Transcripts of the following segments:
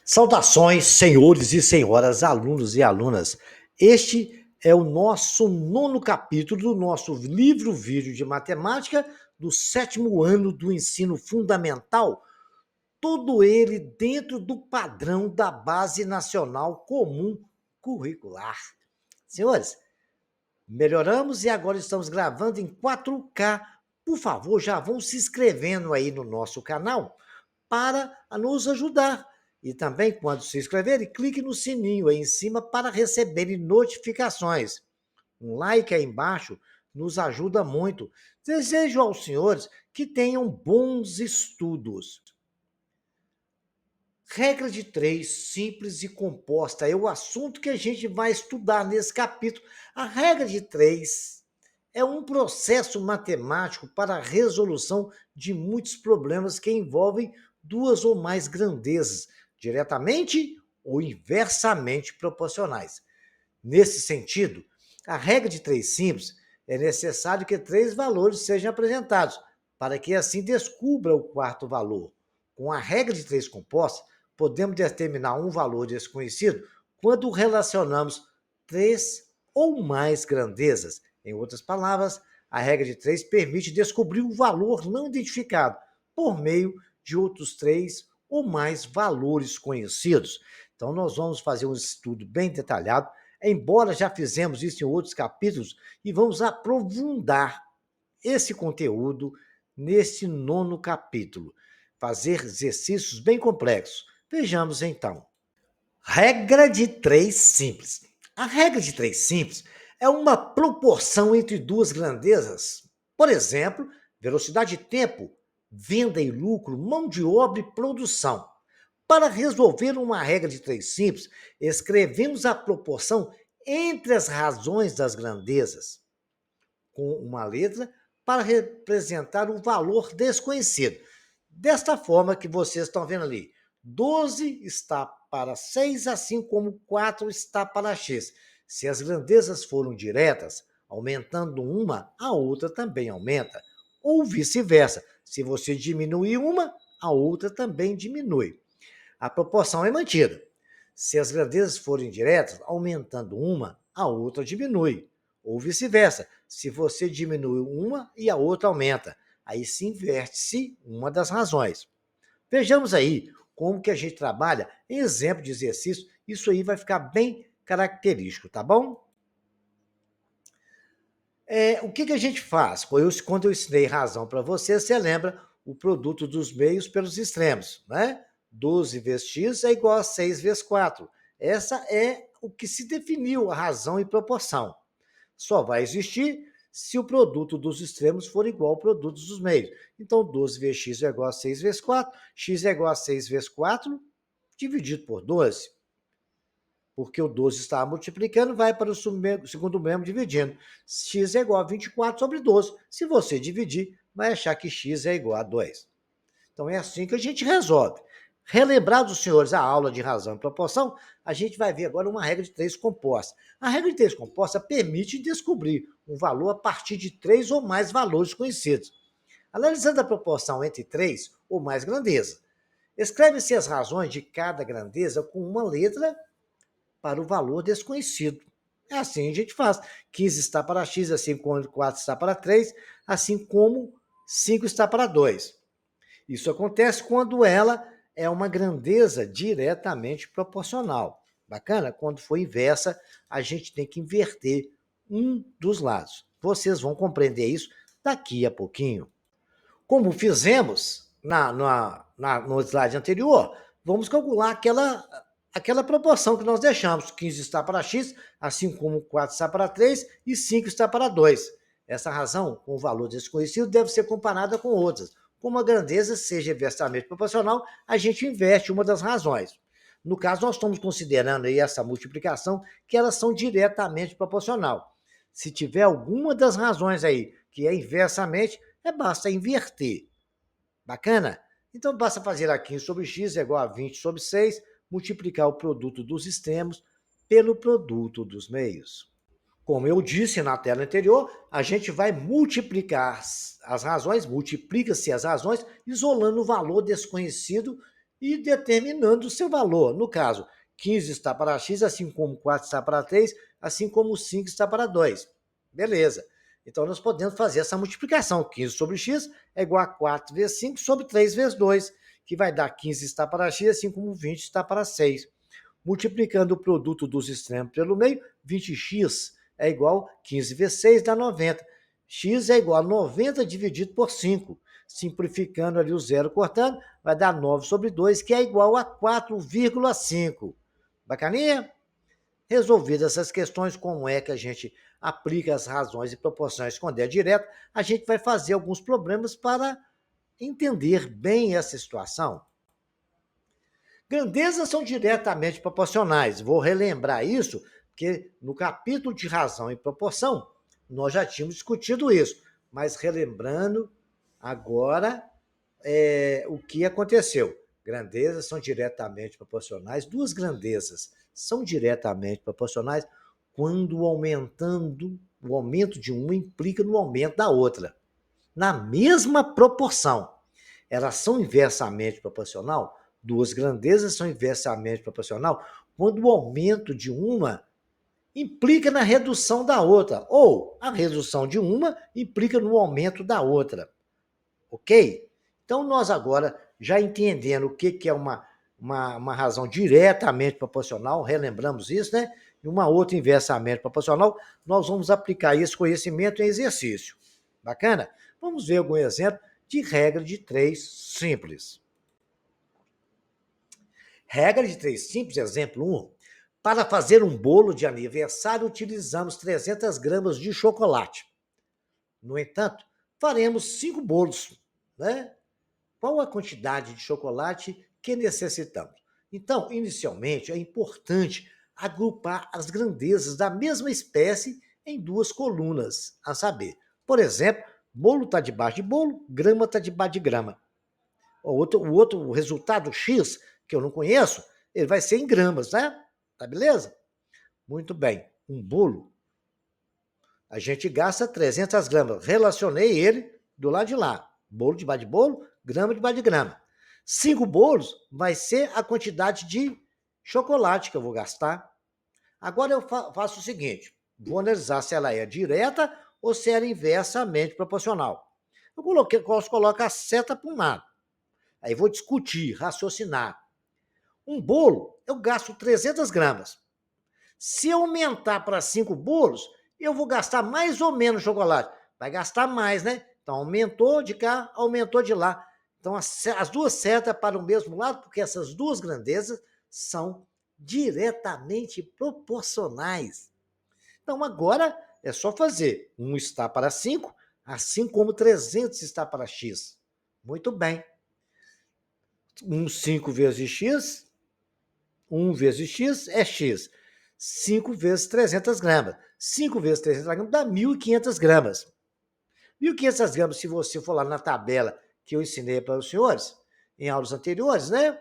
Saudações, senhores e senhoras, alunos e alunas. Este é o nosso nono capítulo do nosso livro-vídeo de matemática do sétimo ano do ensino fundamental, todo ele dentro do padrão da Base Nacional Comum Curricular. Senhores, melhoramos e agora estamos gravando em 4K. Por favor, já vão se inscrevendo aí no nosso canal para nos ajudar. E também, quando se inscreverem, clique no sininho aí em cima para receberem notificações. Um like aí embaixo nos ajuda muito. Desejo aos senhores que tenham bons estudos. Regra de três, simples e composta, é o assunto que a gente vai estudar nesse capítulo. A regra de três é um processo matemático para a resolução de muitos problemas que envolvem duas ou mais grandezas, diretamente ou inversamente proporcionais. Nesse sentido, a regra de três simples é necessário que três valores sejam apresentados, para que assim descubra o quarto valor. Com a regra de três composta, podemos determinar um valor desconhecido quando relacionamos três ou mais grandezas. Em outras palavras, a regra de três permite descobrir um valor não identificado por meio de outros três ou mais valores conhecidos. Então, nós vamos fazer um estudo bem detalhado, embora já fizemos isso em outros capítulos, e vamos aprofundar esse conteúdo nesse nono capítulo. Fazer exercícios bem complexos. Vejamos então. Regra de três simples. A regra de três simples é uma proporção entre duas grandezas. Por exemplo, velocidade de tempo, venda e lucro, mão de obra e produção. Para resolver uma regra de três simples, escrevemos a proporção entre as razões das grandezas, com uma letra para representar o valor desconhecido. Desta forma que vocês estão vendo ali, 12 está para 6, assim como 4 está para x. Se as grandezas foram diretas, aumentando uma, a outra também aumenta. Ou vice-versa. Se você diminuir uma, a outra também diminui. A proporção é mantida. Se as grandezas forem diretas, aumentando uma, a outra diminui. Ou vice-versa. Se você diminui uma e a outra aumenta, aí se inverte-se uma das razões. Vejamos aí como que a gente trabalha em exemplo de exercício. Isso aí vai ficar bem característico, tá bom? O que a gente faz? Quando eu ensinei razão para você lembra o produto dos meios pelos extremos, né? 12 vezes x é igual a 6 vezes 4. Essa é o que se definiu a razão e proporção. Só vai existir se o produto dos extremos for igual ao produto dos meios. Então, 12 vezes x é igual a 6 vezes 4, x é igual a 6 vezes 4, dividido por 12. Porque o 12 está multiplicando, vai para o segundo membro dividindo. X é igual a 24 sobre 12. Se você dividir, vai achar que x é igual a 2. Então, é assim que a gente resolve. Relembrados, senhores, a aula de razão e proporção, a gente vai ver agora uma regra de três composta. A regra de três composta permite descobrir um valor a partir de três ou mais valores conhecidos. Analisando a proporção entre três ou mais grandezas, escreve-se as razões de cada grandeza com uma letra para o valor desconhecido. É assim que a gente faz. 15 está para x, assim como 4 está para 3, assim como 5 está para 2. Isso acontece quando ela é uma grandeza diretamente proporcional. Bacana? Quando for inversa, a gente tem que inverter um dos lados. Vocês vão compreender isso daqui a pouquinho. Como fizemos no slide anterior, vamos calcular aquela proporção que nós deixamos. 15 está para x, assim como 4 está para 3 e 5 está para 2. Essa razão, com o valor desconhecido, deve ser comparada com outras. Como a grandeza seja inversamente proporcional, a gente inverte uma das razões. No caso, nós estamos considerando aí essa multiplicação que elas são diretamente proporcional. Se tiver alguma das razões aí que é inversamente, basta inverter. Bacana? Então, basta fazer aqui 15 sobre x é igual a 20 sobre 6, multiplicar o produto dos extremos pelo produto dos meios. Como eu disse na tela anterior, a gente vai multiplicar as razões, multiplica-se as razões, isolando o valor desconhecido e determinando o seu valor. No caso, 15 está para x, assim como 4 está para 3, assim como 5 está para 2. Beleza. Então, nós podemos fazer essa multiplicação. 15 sobre x é igual a 4 vezes 5 sobre 3 vezes 2, que vai dar 15 está para x, assim como 20 está para 6. Multiplicando o produto dos extremos pelo meio, 20x é igual a 15 vezes 6 dá 90. X é igual a 90 dividido por 5. Simplificando ali o zero cortando, vai dar 9 sobre 2, que é igual a 4,5. Bacaninha? Resolvidas essas questões, como é que a gente aplica as razões e proporções quando é direto, a gente vai fazer alguns problemas para entender bem essa situação. Grandezas são diretamente proporcionais. Vou relembrar isso, porque no capítulo de razão e proporção, nós já tínhamos discutido isso. Mas relembrando agora o que aconteceu. Grandezas são diretamente proporcionais. Duas grandezas são diretamente proporcionais quando o aumento de uma implica no aumento da outra. Na mesma proporção. Elas são inversamente proporcional. Duas grandezas são inversamente proporcional quando o aumento de uma implica na redução da outra, ou a redução de uma implica no aumento da outra. Ok? Então, nós agora, já entendendo o que é uma razão diretamente proporcional, relembramos isso, né? E uma outra inversamente proporcional, nós vamos aplicar esse conhecimento em exercício. Bacana? Vamos ver algum exemplo de regra de 3 simples. Regra de 3 simples, exemplo 1. Para fazer um bolo de aniversário, utilizamos 300 gramas de chocolate. No entanto, faremos 5 bolos, né? Qual a quantidade de chocolate que necessitamos? Então, inicialmente, é importante agrupar as grandezas da mesma espécie em duas colunas, a saber, por exemplo, bolo está debaixo de bolo, grama está debaixo de grama. O resultado X, que eu não conheço, ele vai ser em gramas, né? Tá beleza? Muito bem. Um bolo, a gente gasta 300 gramas. Relacionei ele do lado de lá. Bolo debaixo de bolo, grama debaixo de grama. 5 bolos vai ser a quantidade de chocolate que eu vou gastar. Agora eu faço o seguinte, vou analisar se ela é direta ou se ela é inversamente proporcional. Eu posso colocar a seta para um lado. Aí vou discutir, raciocinar. Um bolo, eu gasto 300 gramas. Se eu aumentar para 5 bolos, eu vou gastar mais ou menos chocolate. Vai gastar mais, né? Então, aumentou de cá, aumentou de lá. Então, as duas setas para o mesmo lado, porque essas duas grandezas são diretamente proporcionais. Então, agora é só fazer. 1 está para 5, assim como 300 está para x. Muito bem. 5 vezes x, 1 vezes x é x. 5 vezes 300 gramas. 5 vezes 300 gramas dá 1.500 gramas. 1.500 gramas, se você for lá na tabela que eu ensinei para os senhores, em aulas anteriores, né?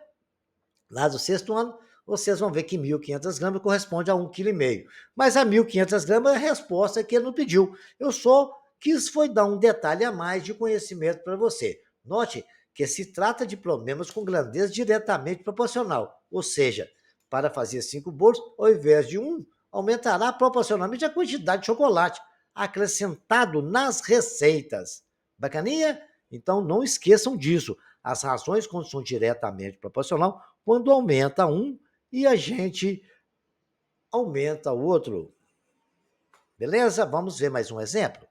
Lá do 6º ano, vocês vão ver que 1.500 gramas corresponde a 1,5 kg. Mas a 1.500 gramas é a resposta que ele não pediu. Eu só quis foi dar um detalhe a mais de conhecimento para você. Note que se trata de problemas com grandeza diretamente proporcional, ou seja, para fazer 5 bolos, ao invés de 1, aumentará proporcionalmente a quantidade de chocolate acrescentado nas receitas. Bacaninha? Então não esqueçam disso. As razões, quando são diretamente proporcional, quando aumenta um e a gente aumenta o outro. Beleza? Vamos ver mais um exemplo?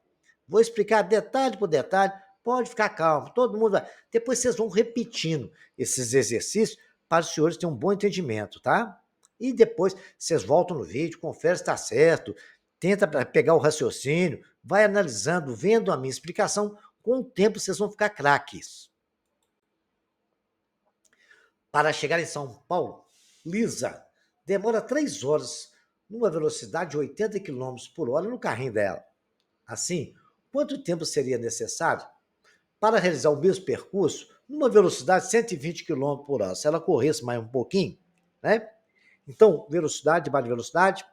Vou explicar detalhe por detalhe, pode ficar calmo, todo mundo vai. Depois vocês vão repetindo esses exercícios para os senhores terem um bom entendimento, tá? E depois vocês voltam no vídeo, confere se está certo, tenta pegar o raciocínio, vai analisando, vendo a minha explicação, com o tempo vocês vão ficar craques. Para chegar em São Paulo, Lisa demora 3 horas numa velocidade de 80 km por hora no carrinho dela. Assim, quanto tempo seria necessário para realizar o mesmo percurso numa velocidade de 120 km por hora? Se ela corresse mais um pouquinho, né? Então, velocidade debaixo de velocidade,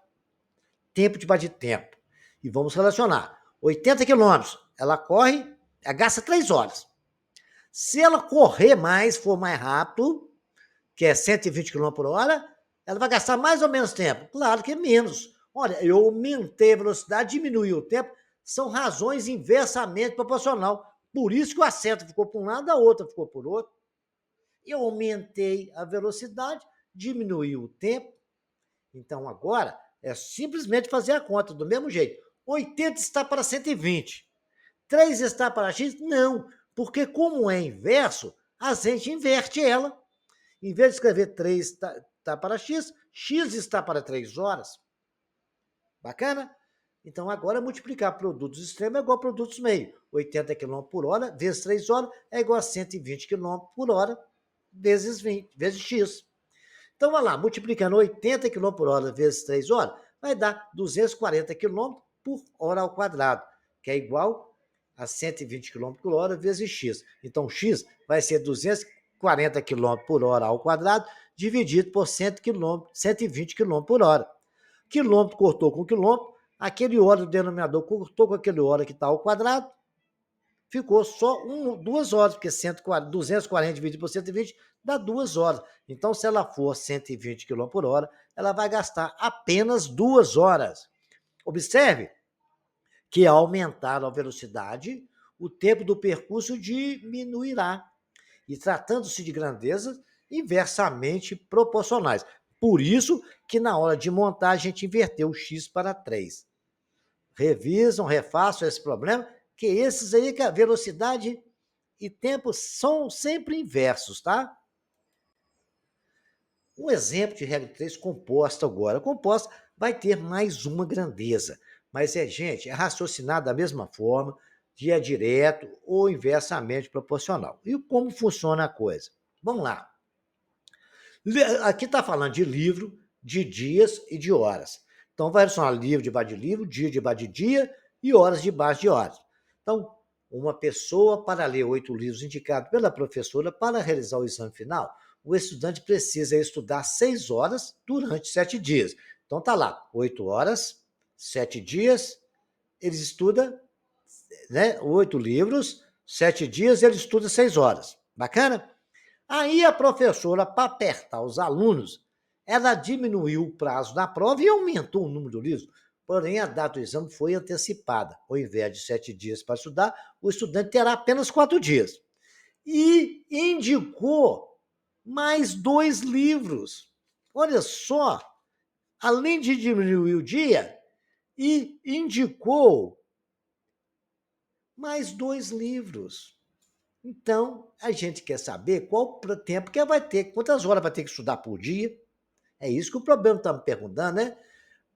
tempo debaixo de tempo. E vamos relacionar. 80 km, ela corre, ela gasta 3 horas. Se ela correr mais, for mais rápido, que é 120 km por hora, ela vai gastar mais ou menos tempo? Claro que menos. Olha, eu aumentei a velocidade, diminui o tempo, são razões inversamente proporcional. Por isso que a seta ficou por um lado, a outra ficou por outro. Eu aumentei a velocidade, diminui o tempo. Então, agora, é simplesmente fazer a conta do mesmo jeito. 80 está para 120. 3 está para x? Não, porque como é inverso, a gente inverte ela. Em vez de escrever 3 está para x, x está para 3 horas. Bacana? Então, agora, multiplicar produtos extremos é igual a produtos meio. 80 km por hora vezes 3 horas é igual a 120 km por hora vezes 20, vezes x. Então, vai lá, multiplicando 80 km por hora vezes 3 horas, vai dar 240 km por hora ao quadrado, que é igual a 120 km por hora vezes x. Então, x vai ser 240 km por hora ao quadrado, dividido por 120 km por hora. Quilômetro cortou com quilômetro, aquele hora do denominador cortou com aquele hora que está ao quadrado, ficou só 2 horas, porque 240 dividido por 120 dá 2 horas. Então, se ela for 120 km por hora, ela vai gastar apenas 2 horas. Observe que ao aumentar a velocidade, o tempo do percurso diminuirá. E tratando-se de grandezas inversamente proporcionais. Por isso que na hora de montar a gente inverteu o x para 3. Revisam, refaçam esse problema, que esses aí que a velocidade e tempo são sempre inversos, tá? Um exemplo de regra de 3 composta agora. A composta vai ter mais uma grandeza, mas gente, é raciocinar da mesma forma, dia direto ou inversamente proporcional. E como funciona a coisa? Vamos lá. Aqui está falando de livro, de dias e de horas. Então, vai adicionar livro debaixo de livro, dia debaixo de dia e horas debaixo de horas. Então, uma pessoa para ler 8 livros indicados pela professora para realizar o exame final, o estudante precisa estudar 6 horas durante 7 dias. Então, está lá, 8 horas, 7 dias, ele estuda, né, 8 livros, 7 dias, ele estuda 6 horas. Bacana? Aí a professora, para apertar os alunos, ela diminuiu o prazo da prova e aumentou o número de livros. Porém, a data do exame foi antecipada. Ao invés de 7 dias para estudar, o estudante terá apenas 4 dias. E indicou mais 2 livros. Olha só, além de diminuir o dia, e indicou mais 2 livros. Então, a gente quer saber qual o tempo que vai ter, quantas horas vai ter que estudar por dia. É isso que o problema está me perguntando, né?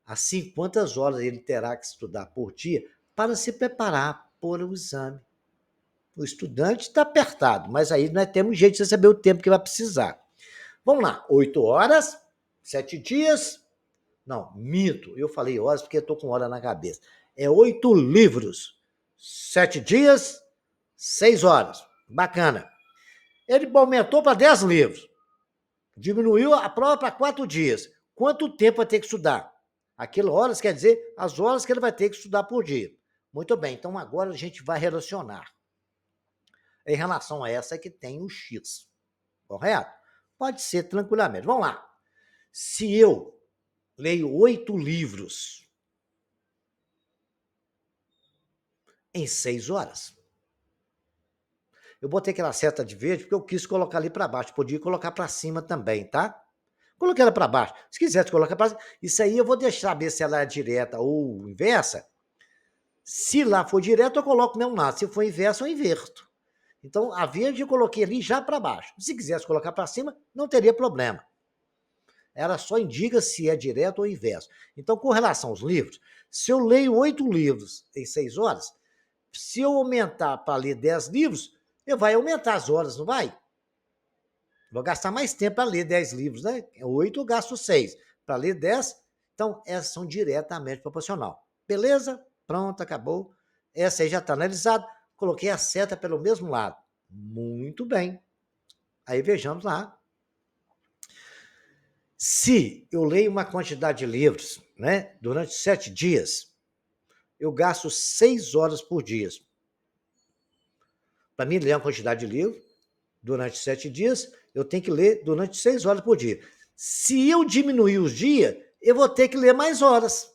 Assim, quantas horas ele terá que estudar por dia para se preparar para o exame. O estudante está apertado, mas aí nós temos jeito de saber o tempo que vai precisar. Vamos lá, 8 horas, 7 dias. Não, minto, eu falei horas porque eu estou com hora na cabeça. É 8 livros, 7 dias, 6 horas. Bacana. Ele aumentou para 10 livros. Diminuiu a prova para 4 dias. Quanto tempo vai ter que estudar? Aquelas horas quer dizer as horas que ele vai ter que estudar por dia. Muito bem, então agora a gente vai relacionar em relação a essa que tem o X. Correto? Pode ser tranquilamente. Vamos lá. Se eu leio 8 livros em 6 horas, eu botei aquela seta de verde porque eu quis colocar ali para baixo. Podia colocar para cima também, tá? Coloquei ela para baixo. Se quiser colocar para cima, isso aí eu vou deixar ver se ela é direta ou inversa. Se lá for direto, eu coloco o mesmo lado. Se for inverso, eu inverto. Então, a verde eu coloquei ali já para baixo. Se quisesse colocar para cima, não teria problema. Ela só indica se é direto ou inverso. Então, com relação aos livros, se eu leio 8 livros em 6 horas, se eu aumentar para ler 10 livros, eu vai aumentar as horas, não vai? Vou gastar mais tempo para ler 10 livros, né? 8 eu gasto 6. Para ler 10, então essas são diretamente proporcional. Beleza? Pronto, acabou. Essa aí já está analisada. Coloquei a seta pelo mesmo lado. Muito bem. Aí vejamos lá. Se eu leio uma quantidade de livros, né, durante 7 dias, eu gasto 6 horas por dia. Para mim, ler uma quantidade de livros durante 7 dias, eu tenho que ler durante 6 horas por dia. Se eu diminuir os dias, eu vou ter que ler mais horas.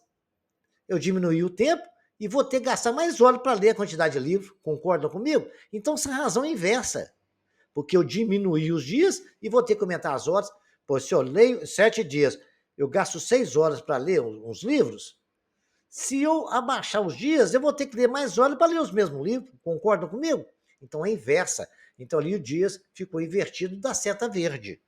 Eu diminuí o tempo e vou ter que gastar mais horas para ler a quantidade de livro. Concordam comigo? Então, essa razão é inversa. Porque eu diminuí os dias e vou ter que aumentar as horas. Pois se eu leio 7 dias, eu gasto 6 horas para ler uns livros. Se eu abaixar os dias, eu vou ter que ler mais horas para ler os mesmos livros. Concordam comigo? Então é inversa. Então ali o dias ficou invertido da seta verde.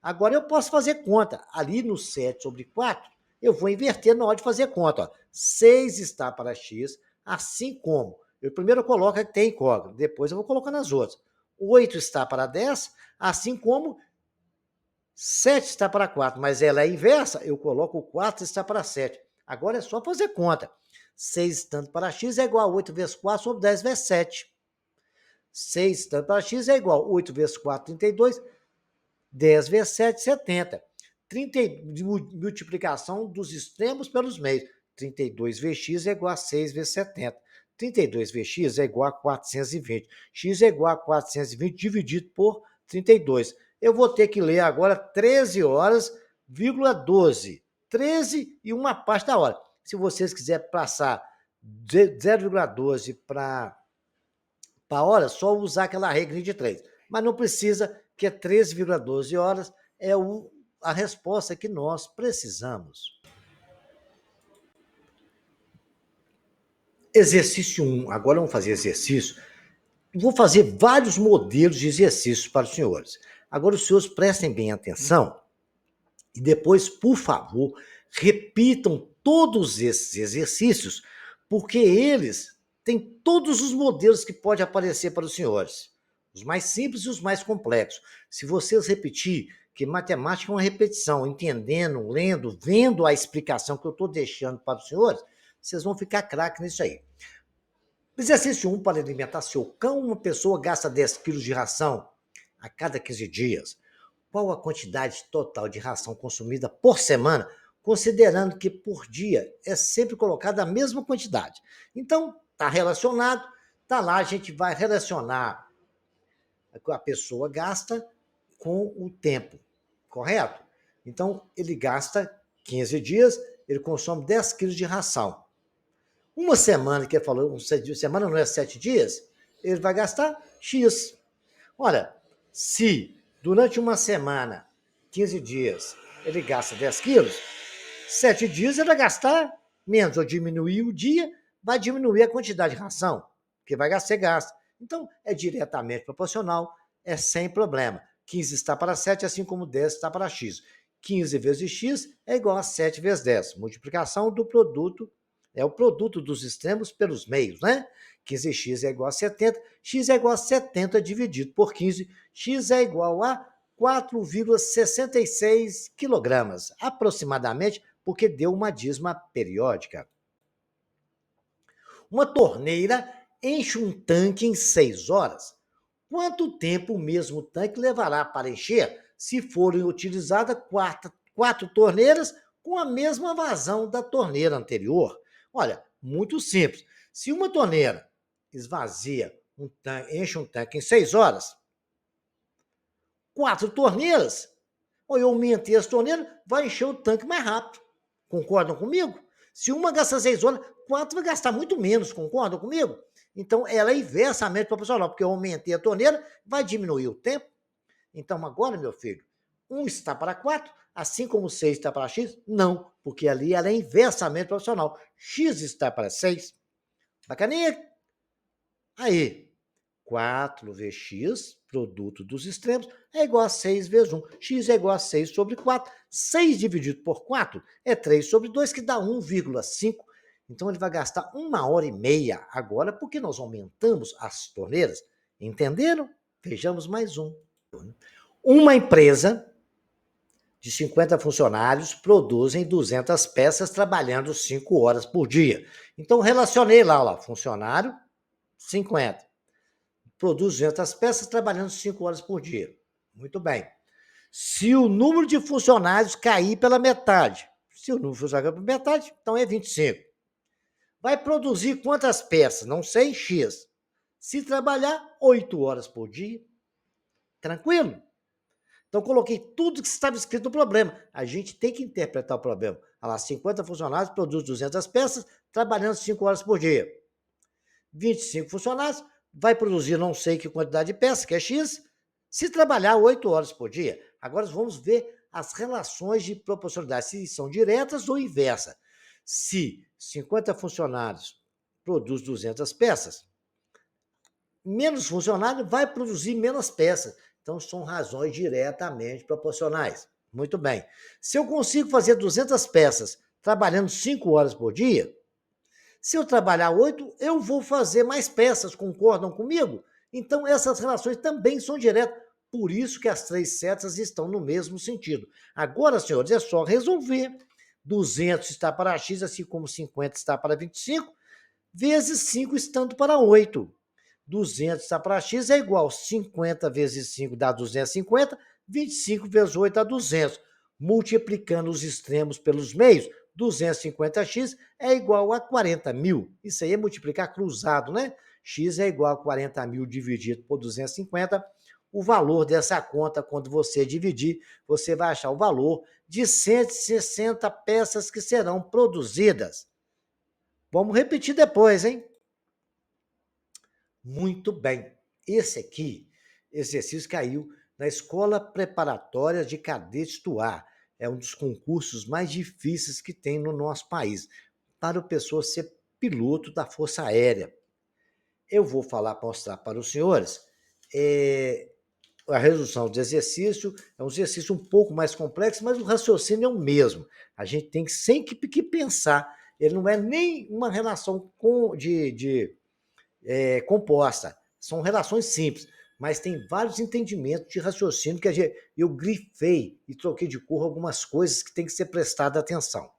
Agora eu posso fazer conta. Ali no 7/4, eu vou inverter na hora de fazer conta. Ó. 6 está para x, assim como. Eu primeiro coloco que tem incógnito, depois eu vou colocando as outras. 8 está para 10, assim como 7 está para 4, mas ela é inversa, eu coloco o 4 está para 7. Agora é só fazer conta. 6 estando para x é igual a 8 vezes 4 sobre 10 vezes 7. 6 estando para x é igual a 8 vezes 4, 32. 10 vezes 7, 70. 30, multiplicação dos extremos pelos meios. 32 vezes x é igual a 6 vezes 70. 32 vezes x é igual a 420. X é igual a 420 dividido por 32. Eu vou ter que ler agora 13 horas, 12. 13 e uma parte da hora. Se vocês quiserem passar 0,12 para hora, só usar aquela regra de 3. Mas não precisa, que é 13,12 horas, é a resposta que nós precisamos. Exercício 1. Agora vamos fazer exercício. Vou fazer vários modelos de exercícios para os senhores. Agora os senhores prestem bem atenção e depois, por favor, repitam todos esses exercícios, porque eles têm todos os modelos que podem aparecer para os senhores. Os mais simples e os mais complexos. Se vocês repetir, que matemática é uma repetição, entendendo, lendo, vendo a explicação que eu estou deixando para os senhores, vocês vão ficar craque nisso aí. Exercício 1, para alimentar seu cão, uma pessoa gasta 10 quilos de ração a cada 15 dias. Qual a quantidade total de ração consumida por semana, considerando que por dia é sempre colocada a mesma quantidade? Então, está relacionado, está lá, a gente vai relacionar a pessoa gasta com o tempo, correto? Então, ele gasta 15 dias, ele consome 10 quilos de ração. Uma semana, que ele falou, semana não é 7 dias, ele vai gastar X. Olha, se durante uma semana, 15 dias, ele gasta 10 quilos, 7 dias ele vai gastar menos. Ou diminuir o dia, vai diminuir a quantidade de ração, que vai ser gasta. Então, é diretamente proporcional, é sem problema. 15 está para 7, assim como 10 está para x. 15 vezes x é igual a 7 vezes 10. Multiplicação do produto, é o produto dos extremos pelos meios, né? 15x é igual a 70, x é igual a 70 dividido por 15, x é igual a 4,66 quilogramas, aproximadamente, porque deu uma dízima periódica. Uma torneira enche um tanque em 6 horas. Quanto tempo o mesmo tanque levará para encher se forem utilizadas quatro torneiras com a mesma vazão da torneira anterior? Olha, muito simples. Se uma torneira esvazia enche um tanque em 6 horas, 4 torneiras, ou eu aumentei as torneiras, vai encher o tanque mais rápido. Concordam comigo? Se uma gasta 6 horas, 4 vai gastar muito menos, concordam comigo? Então, ela é inversamente proporcional, porque eu aumentei a torneira, vai diminuir o tempo. Então, agora, meu filho, 1 está para 4, assim como 6 está para x? Não, porque ali ela é inversamente proporcional. X está para 6. Bacaninha? Aí, 4 vezes x, produto dos extremos, é igual a 6 vezes 1. X é igual a 6 sobre 4. 6 dividido por 4 é 3 sobre 2, que dá 1,5. Então, ele vai gastar 1h30 agora, porque nós aumentamos as torneiras. Entenderam? Vejamos mais um. Uma empresa de 50 funcionários produzem 200 peças trabalhando 5 horas por dia. Então, relacionei lá, funcionário, 50. Produz 200 peças trabalhando 5 horas por dia. Muito bem. Se o número de funcionários cair pela metade, se o número de funcionários cair pela metade, então é 25. Vai produzir quantas peças? Não sei, X. Se trabalhar 8 horas por dia, Tranquilo? Então, coloquei tudo que estava escrito no problema. A gente tem que interpretar o problema. Olha lá, 50 funcionários produzem 200 peças, trabalhando 5 horas por dia. 25 funcionários, vai produzir não sei que quantidade de peças, que é X, se trabalhar 8 horas por dia. Agora vamos ver as relações de proporcionalidade, se são diretas ou inversas. Se 50 funcionários produzem 200 peças, menos funcionário vai produzir menos peças. Então, são razões diretamente proporcionais. Muito bem. Se eu consigo fazer 200 peças trabalhando 5 horas por dia, se eu trabalhar 8, eu vou fazer mais peças, concordam comigo? Então, essas relações também são diretas. Por isso que as três setas estão no mesmo sentido. Agora, senhores, é só resolver. 200 está para x, assim como 50 está para 25, vezes 5 estando para 8. 200 está para x é igual a 50 vezes 5 dá 250, 25 vezes 8 dá 200. Multiplicando os extremos pelos meios, 250x é igual a 40 mil. Isso aí é multiplicar cruzado, né? X é igual a 40 mil dividido por 250. O valor dessa conta, quando você dividir, você vai achar o valor de 160 peças que serão produzidas. Vamos repetir depois, hein? Muito bem. Esse aqui, exercício caiu na Escola Preparatória de Cadetes do Ar. É um dos concursos mais difíceis que tem no nosso país, para a pessoa ser piloto da Força Aérea. Eu vou mostrar para os senhores a resolução do exercício. É um exercício um pouco mais complexo, mas o raciocínio é o mesmo. A gente tem sempre que pensar. Ele não é nem uma relação composta. São relações simples, mas tem vários entendimentos de raciocínio que eu grifei e troquei de cor algumas coisas que tem que ser prestada atenção.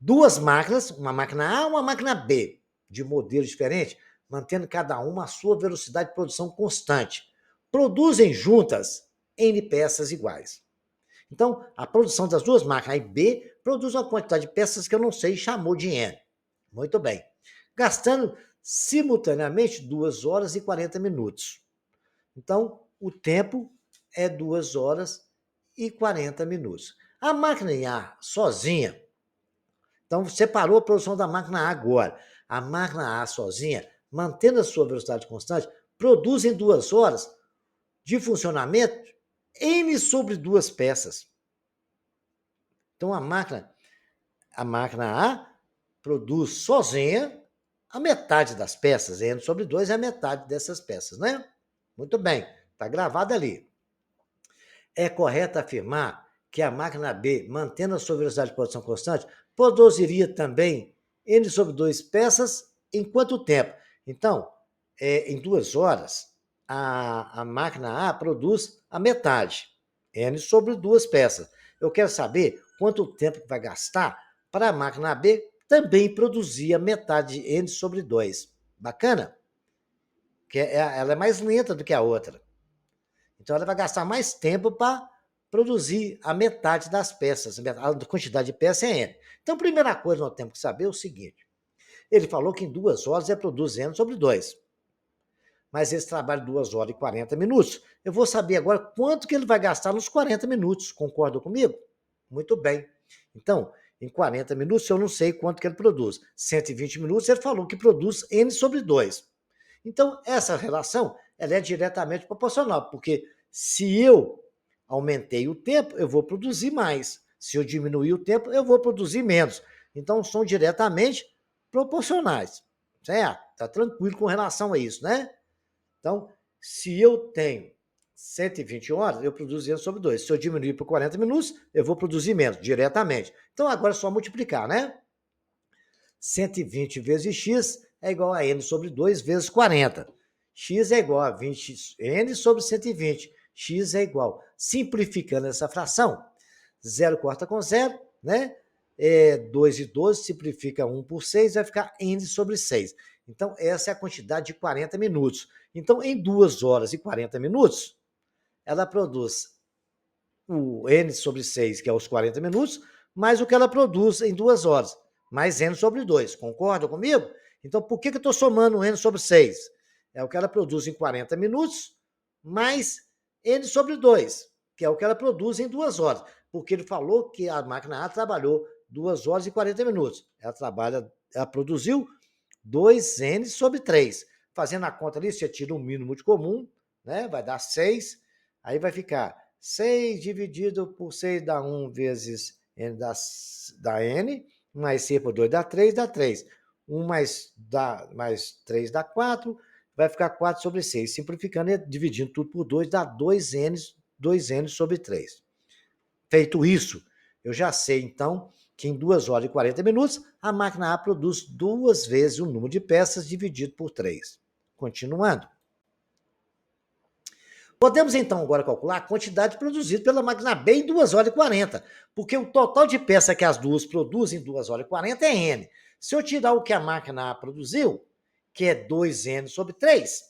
Duas máquinas, uma máquina A e uma máquina B, de modelo diferente, mantendo cada uma a sua velocidade de produção constante, produzem juntas N peças iguais. Então, a produção das duas máquinas A e B produz uma quantidade de peças que eu não sei, chamou de N. Muito bem. Gastando simultaneamente 2 horas e 40 minutos. Então, o tempo é 2 horas e 40 minutos. A máquina A sozinha, então separou a produção da máquina A agora. A máquina A sozinha, mantendo a sua velocidade constante, produz em 2 horas de funcionamento N sobre 2 peças. Então, a máquina A produz sozinha a metade das peças, N sobre 2 é a metade dessas peças, né? Muito bem, está gravado ali. É correto afirmar que a máquina B, mantendo a sua velocidade de produção constante, produziria também N sobre 2 peças em quanto tempo? Então, em 2 horas, a máquina A produz a metade, N sobre 2 peças. Eu quero saber quanto tempo vai gastar para a máquina B também produzir a metade de N sobre 2. Bacana? Que ela é mais lenta do que a outra. Então, ela vai gastar mais tempo para produzir a metade das peças. A quantidade de peças é N. Então, a primeira coisa que nós temos que saber é o seguinte. Ele falou que em 2 horas é produz N sobre 2. Mas esse trabalho 2 horas e 40 minutos. Eu vou saber agora quanto que ele vai gastar nos 40 minutos. Concorda comigo? Muito bem. Então, em 40 minutos, eu não sei quanto que ele produz. 120 minutos, ele falou que produz N sobre 2. Então, essa relação ela é diretamente proporcional, porque se eu aumentei o tempo, eu vou produzir mais. Se eu diminuir o tempo, eu vou produzir menos. Então, são diretamente proporcionais. Certo? Está tranquilo com relação a isso, né? Então, se eu tenho 120 horas, eu produzo N sobre 2. Se eu diminuir por 40 minutos, eu vou produzir menos, diretamente. Então, agora é só multiplicar, né? 120 vezes x é igual a N sobre 2 vezes 40. X é igual a 20, N sobre 120. X é igual, simplificando essa fração, 0 corta com 0, né? 2 e 12 simplifica 1 por 6, vai ficar N sobre 6. Então, essa é a quantidade de 40 minutos. Então, em 2 horas e 40 minutos, ela produz o N sobre 6, que é os 40 minutos, mais o que ela produz em 2 horas, mais N sobre 2. Concorda comigo? Então, por que eu estou somando o N sobre 6? É o que ela produz em 40 minutos, mais N sobre 2, que é o que ela produz em 2 horas. Porque ele falou que a máquina A trabalhou 2 horas e 40 minutos. Ela produziu 2N sobre 3. Fazendo a conta ali, você tira um mínimo de comum, né? Vai dar 6. Aí vai ficar 6 dividido por 6 dá 1 vezes N dá N, mais C por 2 dá 3, dá 3. 1 mais 3 dá 4, vai ficar 4 sobre 6. Simplificando e dividindo tudo por 2, dá 2N sobre 3. Feito isso, eu já sei, então, que em 2 horas e 40 minutos, a máquina A produz 2 vezes o número de peças dividido por 3. Continuando. Podemos, então, agora calcular a quantidade produzida pela máquina B em 2 horas e 40, porque o total de peças que as duas produzem em 2 horas e 40 é N. Se eu tirar o que a máquina A produziu, que é 2N sobre 3,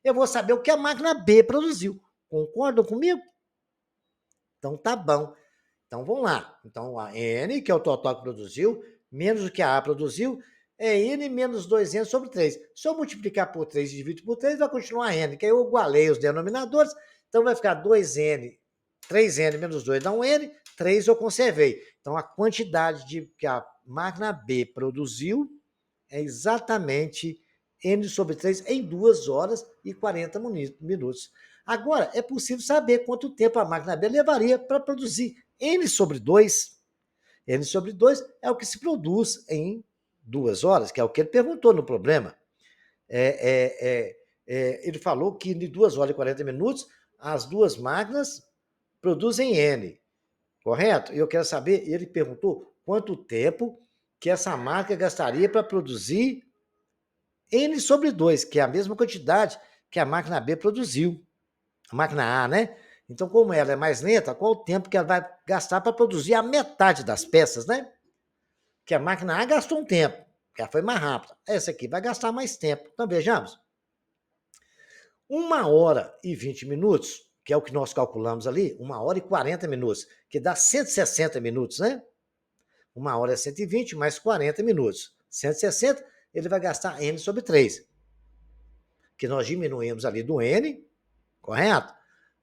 eu vou saber o que a máquina B produziu. Concordam comigo? Então tá bom. Então vamos lá. Então a N, que é o total que produziu, menos o que a A produziu, é N menos 2N sobre 3. Se eu multiplicar por 3 e dividir por 3, vai continuar N, que aí eu igualei os denominadores, então vai ficar 2N, 3N menos 2 dá um N, 3 eu conservei. Então a quantidade que a máquina B produziu é exatamente N sobre 3 em 2 horas e 40 minutos. Agora, é possível saber quanto tempo a máquina B levaria para produzir N sobre 2. N sobre 2 é o que se produz em 2 horas, que é o que ele perguntou no problema. Ele falou que em 2 horas e 40 minutos, as duas máquinas produzem N, correto? E eu quero saber, ele perguntou quanto tempo que essa máquina gastaria para produzir N sobre 2, que é a mesma quantidade que a máquina B produziu. A máquina A, né? Então, como ela é mais lenta, qual o tempo que ela vai gastar para produzir a metade das peças, né? Que a máquina A gastou um tempo, que ela foi mais rápida. Essa aqui vai gastar mais tempo. Então, vejamos. 1 hora e 20 minutos, que é o que nós calculamos ali, 1 hora e 40 minutos, que dá 160 minutos, né? 1 hora é 120 mais 40 minutos. 160, ele vai gastar N sobre 3. Que nós diminuímos ali do N, correto?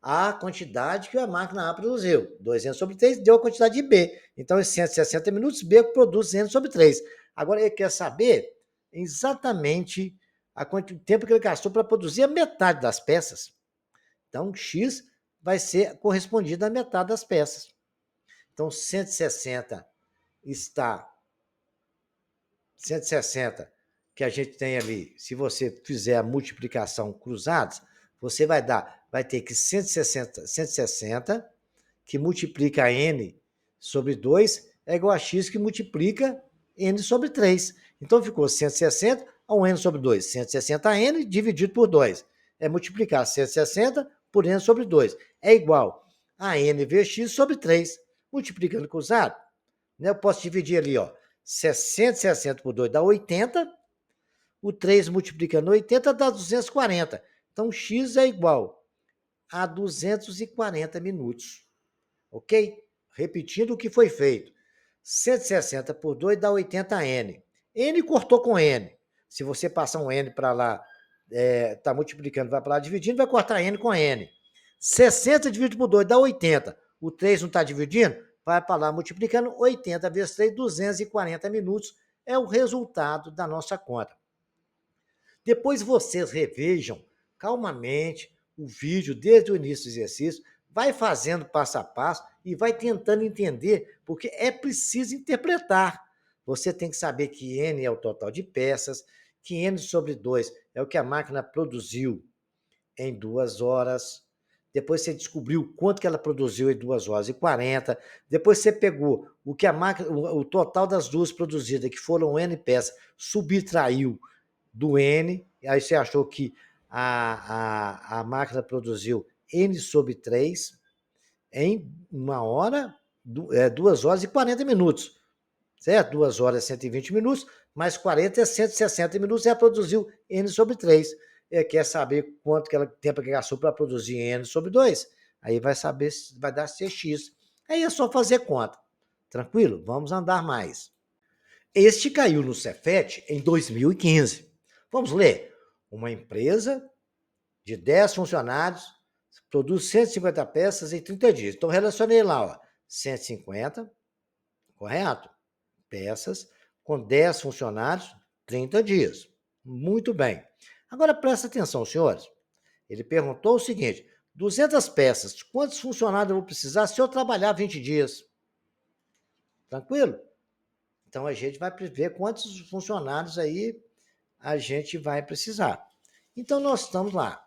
A quantidade que a máquina A produziu. 2N sobre 3 deu a quantidade de B. Então, em 160 minutos, B produz N sobre 3. Agora, ele quer saber exatamente o tempo que ele gastou para produzir a metade das peças. Então, X vai ser correspondido à metade das peças. Então, 160 está... 160 que a gente tem ali, se você fizer a multiplicação cruzadas, você vai ter que 160 que multiplica N sobre 2 é igual a X que multiplica N sobre 3. Então ficou 160 a um N sobre 2. 160N dividido por 2. É multiplicar 160 por N sobre 2. É igual a N vezes X sobre 3. Multiplicando cruzado, né, eu posso dividir ali, ó, 160 por 2 dá 80. O 3 multiplicando 80 dá 240. Então, X é igual a 240 minutos. Ok? Repetindo o que foi feito. 160 por 2 dá 80N. N cortou com N. Se você passar um N para lá, está multiplicando, vai para lá dividindo, vai cortar N com N. 60 dividido por 2 dá 80. O 3 não está dividindo? Vai para lá multiplicando 80 vezes 3, 240 minutos. É o resultado da nossa conta. Depois vocês revejam calmamente o vídeo desde o início do exercício, vai fazendo passo a passo e vai tentando entender, porque é preciso interpretar. Você tem que saber que N é o total de peças, que N sobre 2 é o que a máquina produziu em 2 horas. Depois você descobriu quanto que ela produziu em 2 horas e 40. Depois você pegou o que a máquina, o total das duas produzidas, que foram N peças, subtraiu do N, aí você achou que a máquina produziu N sobre 3 em 2 horas e 40 minutos, certo? 2 horas e 120 minutos, mais 40 é 160 minutos, e ela produziu N sobre 3. Quer saber quanto tempo que gastou para produzir N sobre 2? Aí vai saber, vai dar CX. Aí é só fazer conta. Tranquilo? Vamos andar mais. Este caiu no Cefet em 2015. Vamos ler. Uma empresa de 10 funcionários produz 150 peças em 30 dias. Então, relacionei lá, ó, 150, correto? Peças com 10 funcionários, 30 dias. Muito bem. Agora, presta atenção, senhores. Ele perguntou o seguinte, 200 peças, quantos funcionários eu vou precisar se eu trabalhar 20 dias? Tranquilo? Então, a gente vai ver quantos funcionários aí a gente vai precisar. Então, nós estamos lá.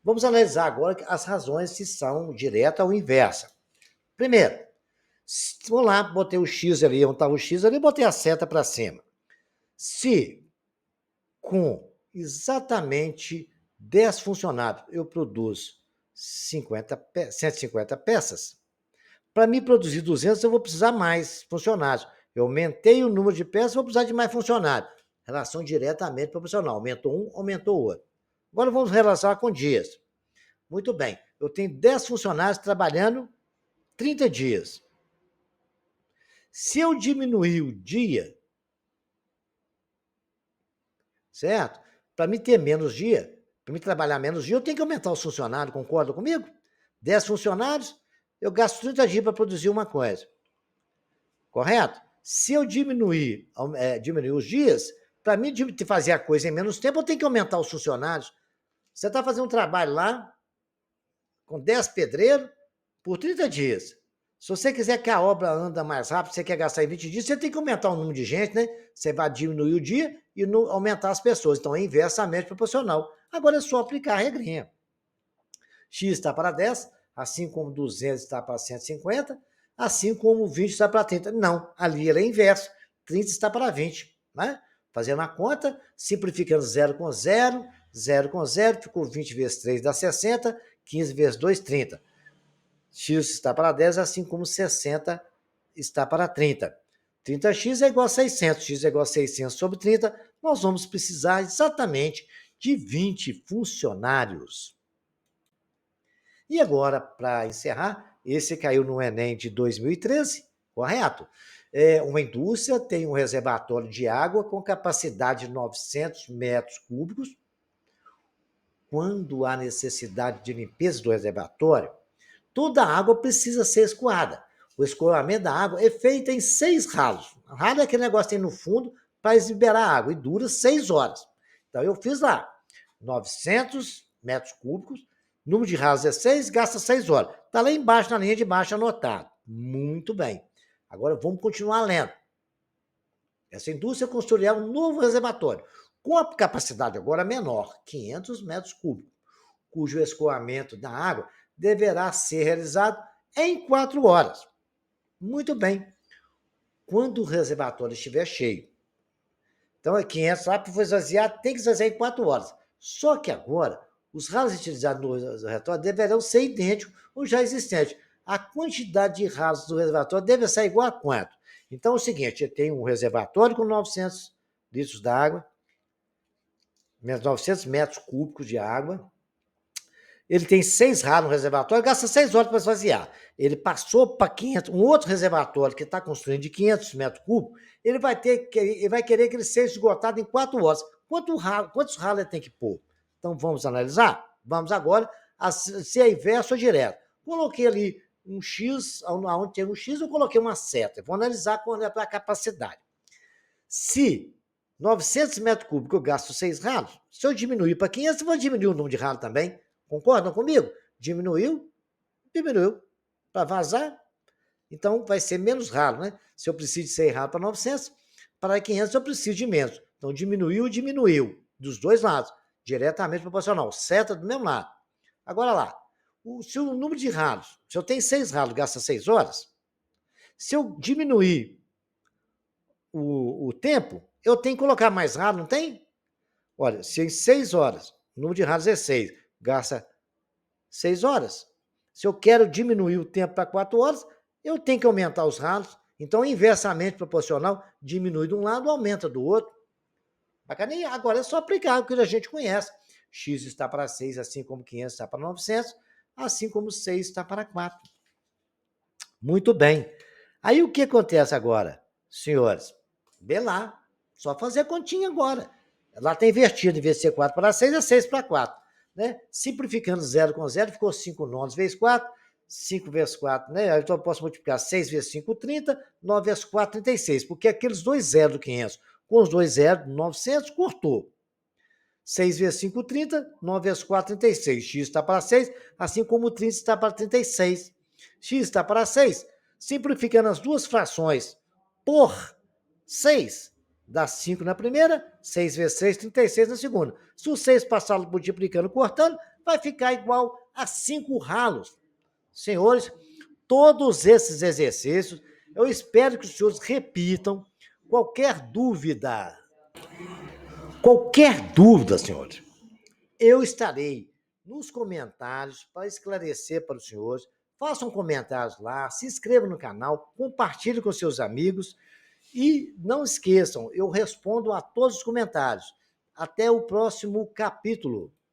Vamos analisar agora as razões se são direta ou inversa. Primeiro, vou lá, botei o X ali, onde estava o X ali, botei a seta para cima. Se com exatamente 10 funcionários eu produzo 150 peças, para mim produzir 200 eu vou precisar mais funcionários. Eu aumentei o número de peças, vou precisar de mais funcionários. Relação diretamente proporcional. Aumentou um, aumentou o outro. Agora vamos relacionar com dias. Muito bem. Eu tenho 10 funcionários trabalhando 30 dias. Se eu diminuir o dia, certo? Para mim ter menos dia, para mim trabalhar menos dia, eu tenho que aumentar os funcionários, concorda comigo? 10 funcionários, eu gasto 30 dias para produzir uma coisa. Correto? Se eu diminuir os dias, para mim fazer a coisa em menos tempo, eu tenho que aumentar os funcionários. Você está fazendo um trabalho lá, com 10 pedreiros, por 30 dias. Se você quiser que a obra anda mais rápido, você quer gastar em 20 dias, você tem que aumentar o número de gente, né? Você vai diminuir o dia e aumentar as pessoas. Então, é inversamente proporcional. Agora é só aplicar a regrinha. X está para 10, assim como 200 está para 150, assim como 20 está para 30. Não, ali ele é inverso. 30 está para 20, né? Fazendo a conta, simplificando 0 com 0, 0 com 0, ficou 20 vezes 3 dá 60, 15 vezes 2, 30. X está para 10, assim como 60 está para 30. 30x é igual a 600, x é igual a 600 sobre 30, nós vamos precisar exatamente de 20 funcionários. E agora, para encerrar, esse caiu no Enem de 2013, correto? Uma indústria tem um reservatório de água com capacidade de 900 metros cúbicos. Quando há necessidade de limpeza do reservatório, toda a água precisa ser escoada. O escoamento da água é feito em 6 ralos. Ralo é aquele negócio que tem no fundo para liberar água e dura 6 horas. Então, eu fiz lá 900 metros cúbicos, número de ralos é 6, gasta 6 horas. Está lá embaixo, na linha de baixo, anotado. Muito bem. Agora, vamos continuar lendo. Essa indústria construirá um novo reservatório, com a capacidade agora menor, 500 metros cúbicos, cujo escoamento da água deverá ser realizado em 4 horas. Muito bem. Quando o reservatório estiver cheio, então é 500 lá para esvaziar, tem que esvaziar em 4 horas. Só que agora, os ralos utilizados no reservatório deverão ser idênticos aos já existentes. A quantidade de ralos do reservatório deve ser igual a quanto? Então é o seguinte, eu tenho um reservatório com 900 litros d'água, 900 metros cúbicos de água, ele tem 6 ralos no reservatório, gasta 6 horas para esvaziar. Ele passou para 500, um outro reservatório que está construindo de 500 metros cúbicos, ele vai querer que ele seja esgotado em 4 horas. Quantos ralos ele tem que pôr? Então, vamos analisar? Vamos agora, se é inverso ou direto. Coloquei ali um X, onde tem um X, eu coloquei uma seta. Vou analisar quando é para a capacidade. Se 900 metros cúbicos eu gasto 6 ralos, se eu diminuir para 500, eu vou diminuir o número de ralos também. Concordam comigo? Diminuiu, para vazar. Então, vai ser menos ralo, né? Se eu preciso de 100 ralo para 900, para 500 eu preciso de menos. Então, diminuiu, dos dois lados, diretamente proporcional, seta do mesmo lado. Agora lá, se o número de ralos, se eu tenho 6 ralos, gasta 6 horas, se eu diminuir o tempo, eu tenho que colocar mais ralo, não tem? Olha, se em 6 horas, o número de ralos é 6, gasta 6 horas. Se eu quero diminuir o tempo para 4 horas, eu tenho que aumentar os ralos. Então, inversamente proporcional, diminui de um lado, aumenta do outro. Bacaninha. Agora é só aplicar o que a gente conhece. X está para 6, assim como 500 está para 900, assim como 6 está para 4. Muito bem. Aí o que acontece agora, senhores? Vê lá. Só fazer a continha agora. Lá está invertido, em vez de ser 4 para 6, é 6 para 4. né? Simplificando 0 com 0, ficou 5 nonos vezes 4, 5 vezes 4, né? Então eu posso multiplicar 6 vezes 5, 30, 9 vezes 4, 36, porque aqueles dois zeros do 500 com os dois zeros do 900 cortou. 6 vezes 5, 30, 9 vezes 4, 36. X está para 6, assim como 30 está para 36. X está para 6. Simplificando as duas frações por 6, dá 5 na primeira, 6 vezes 6, 36 na segunda. Se o 6 passar multiplicando, cortando, vai ficar igual a 5 ralos. Senhores, todos esses exercícios, eu espero que os senhores repitam. Qualquer dúvida, senhores, eu estarei nos comentários para esclarecer para os senhores. Façam comentários lá, se inscrevam no canal, compartilhem com seus amigos e não esqueçam, eu respondo a todos os comentários. Até o próximo capítulo.